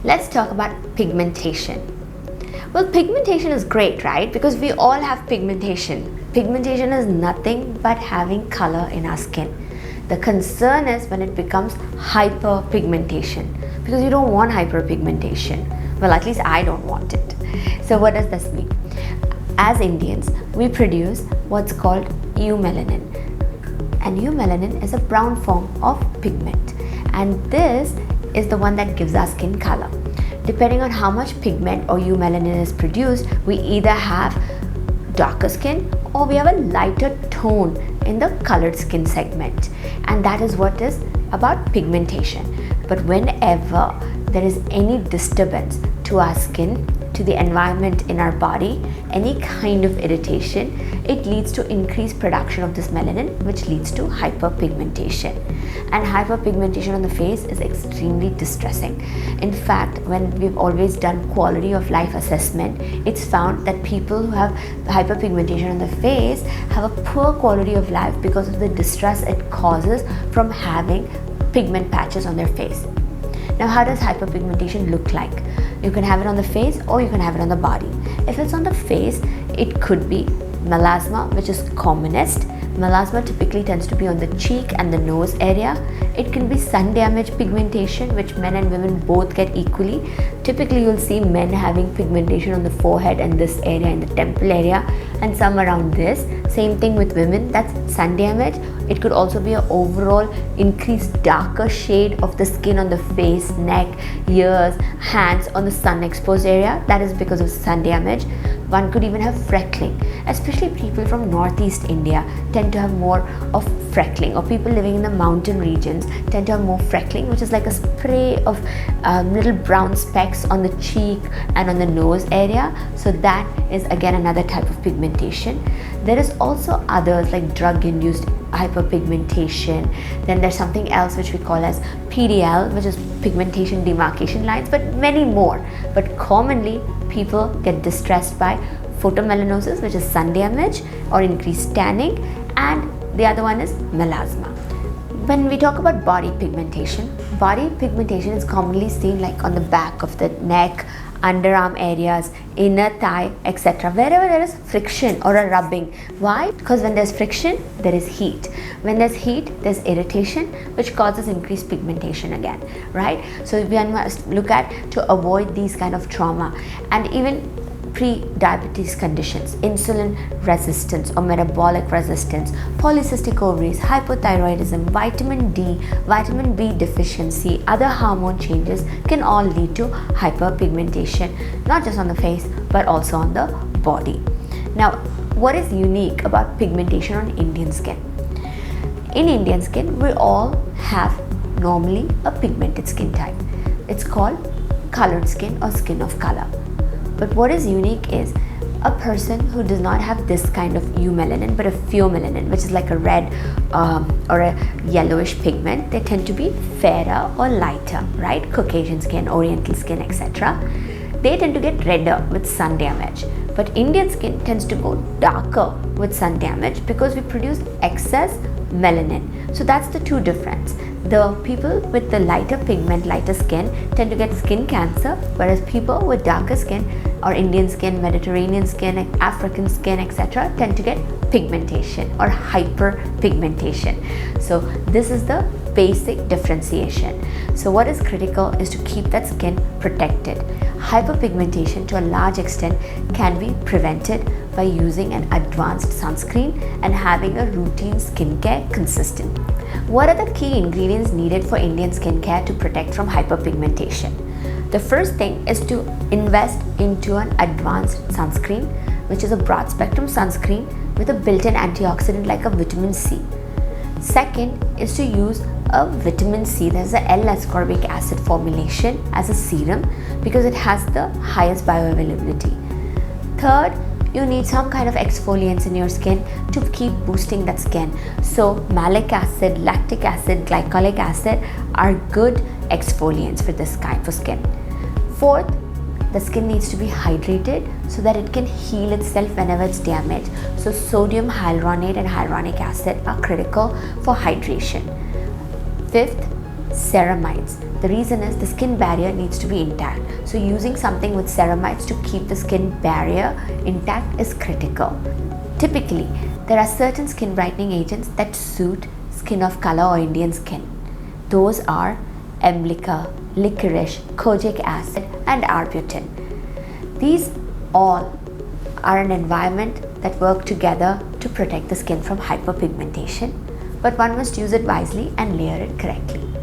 Let's talk about pigmentation. Well, pigmentation is great, right? Because we all have pigmentation. Pigmentation is nothing but having color in our skin. The concern is when it becomes hyperpigmentation, because you don't want hyperpigmentation. Well, at least I don't want it. So what does this mean? As Indians, we produce what's called eumelanin. And eumelanin is a brown form of pigment. And this is the one that gives our skin color. Depending on how much pigment or eumelanin is produced, we either have darker skin or we have a lighter tone in the colored skin segment. And that is what is about pigmentation. But whenever there is any disturbance to our skin, to the environment in our body, any kind of irritation, it leads to increased production of this melanin, which leads to hyperpigmentation. And hyperpigmentation on the face is extremely distressing. In fact, when we've always done quality of life assessment, it's found that people who have hyperpigmentation on the face have a poor quality of life because of the distress it causes from having pigment patches on their face. Now, how does hyperpigmentation look like? You can have it on the face or you can have it on the body. If it's on the face, it could be melasma, which is commonest. Melasma typically tends to be on the cheek and the nose area. It can be sun damage pigmentation, which men and women both get equally. Typically, you'll see men having pigmentation on the forehead and this area, in the temple area, and some around this. Same thing with women, that's sun damage. It could also be an overall increased darker shade of the skin on the face, neck, ears, hands, on the sun exposed area. That is because of sun damage. One could even have freckling, especially people from Northeast India tend to have more of freckling, or people living in the mountain regions tend to have more freckling, which is like a spray of little brown specks on the cheek and on the nose area. So that is again another type of pigmentation. There is also others like drug-induced hyperpigmentation. Then there's something else which we call as PDL, which is pigmentation demarcation lines, but many more. But commonly people get distressed by photomelanosis, which is sun damage or increased tanning, and the other one is melasma. When we talk about body pigmentation is commonly seen like on the back of the neck, underarm areas, inner thigh, etc. Wherever there is friction or a rubbing. Why? Because when there's friction, there is heat. When there's heat, there's irritation, which causes increased pigmentation again, right? So we must look at to avoid these kind of trauma. And even pre-diabetes conditions, insulin resistance or metabolic resistance, polycystic ovaries, hypothyroidism, vitamin D, vitamin B deficiency, other hormone changes can all lead to hyperpigmentation, not just on the face but also on the body. Now, what is unique about pigmentation on Indian skin? In Indian skin, we all have normally a pigmented skin type. It's called colored skin or skin of color. But what is unique is a person who does not have this kind of eumelanin but a pheomelanin, which is like a red or a yellowish pigment, they tend to be fairer or lighter, right? Caucasian skin, Oriental skin, etc. They tend to get redder with sun damage. But Indian skin tends to go darker with sun damage because we produce excess melanin. So that's the two difference. The people with the lighter pigment, lighter skin tend to get skin cancer, whereas people with darker skin or Indian skin, Mediterranean skin, African skin, etc. tend to get pigmentation or hyperpigmentation. So this is the basic differentiation. So what is critical is to keep that skin protected. Hyperpigmentation to a large extent can be prevented by using an advanced sunscreen and having a routine skincare consistent. What are the key ingredients needed for Indian skincare to protect from hyperpigmentation? The first thing is to invest into an advanced sunscreen, which is a broad spectrum sunscreen with a built-in antioxidant like a vitamin C. Second is to use a vitamin C, there's a L-ascorbic acid formulation as a serum because it has the highest bioavailability. Third, you need some kind of exfoliants in your skin to keep boosting that skin. So malic acid, lactic acid, glycolic acid are good exfoliants for this kind of skin. Fourth, the skin needs to be hydrated so that it can heal itself whenever it's damaged. So sodium hyaluronate and hyaluronic acid are critical for hydration. Fifth, ceramides. The reason is the skin barrier needs to be intact. So using something with ceramides to keep the skin barrier intact is critical. Typically, there are certain skin brightening agents that suit skin of color or Indian skin. Those are emlica, licorice, kojic acid and arbutin. These all are an environment that work together to protect the skin from hyperpigmentation, but one must use it wisely and layer it correctly.